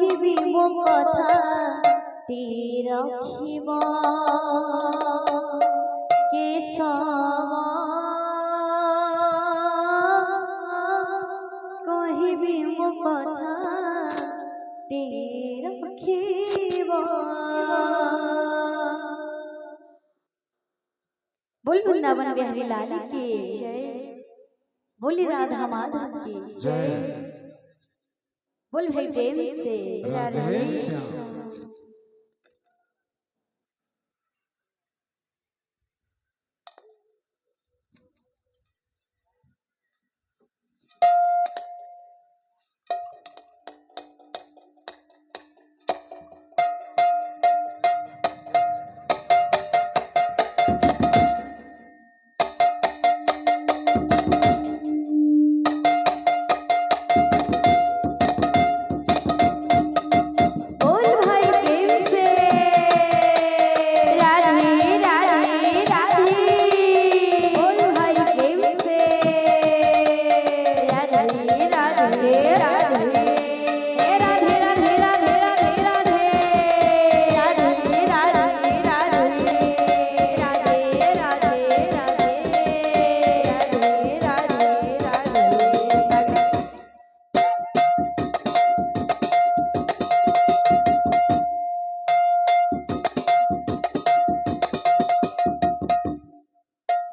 কহিবি মো কথা টি রাখিব কেশব কহিবি মো কথা টি রাখিব। बोल वृंदावन बिहारी लाल की जय, बोली राधा माधव की जय, बोल भाई प्रेम से राधे श्याम।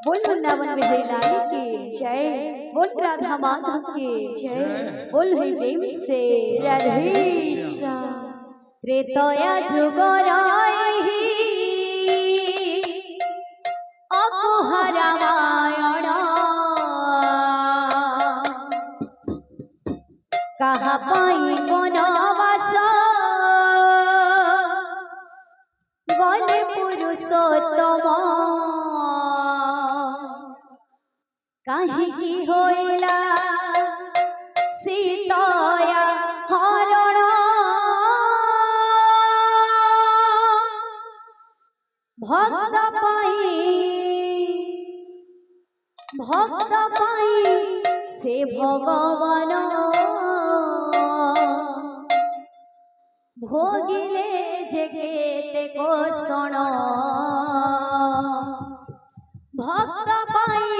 बोल वृंदावन बिहारी लाल की जय, बोल राधा माधव की जय, बोल भाई प्रेम से राधे श्याम। त्रेतया जुग रही अकुहा रामायण कहा पाई वनवास गले पुरुषोत्तम काहिकी होइला सीतया हरण भक्त पाई से भगवान भोगिले जे केते कोषण भक्त पाई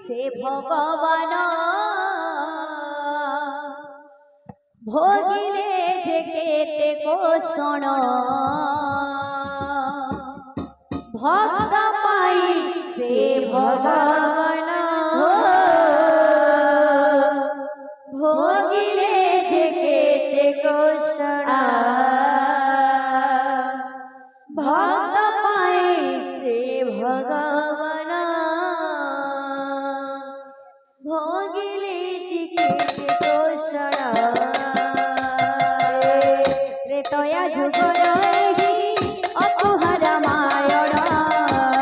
से भगवान भोगिले जे केते कोषण भक्त पाई से भगवान भोगिले जे केते कोषण भक्त पाई से भगवान भोगिले जे केते कोषण। त्रेतया जुग रही अकुहा रामायण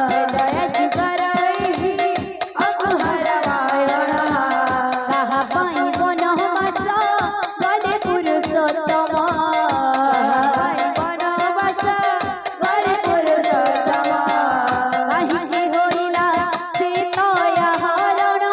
त्रेतया जुग रही अकुहा रामायण कहा पाई वनवास गले पुरुषोत्तम वनवास गले पुरुषोत्तम काहिकी होइला सीतया हरण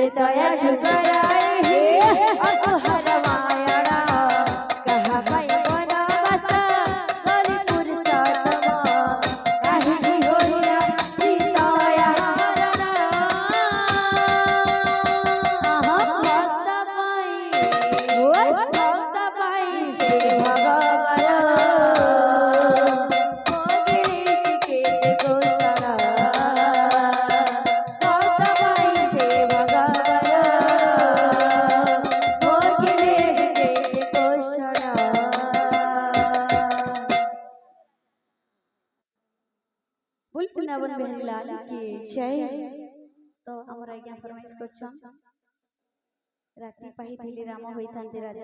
त्रेताया जुगराए हे अतुहर मायरा कहा भाई बना बसा गरी पुरुषोत्तम काहे की होया सीताया हरणा भक्त पाई से भगवान বৃন্দাবন বিহারী লাল কি জয়। তো আমরা আজ্ঞা ফরমাইশ করছন রাত্রি পাহি রাম হইথান্তে রাজা।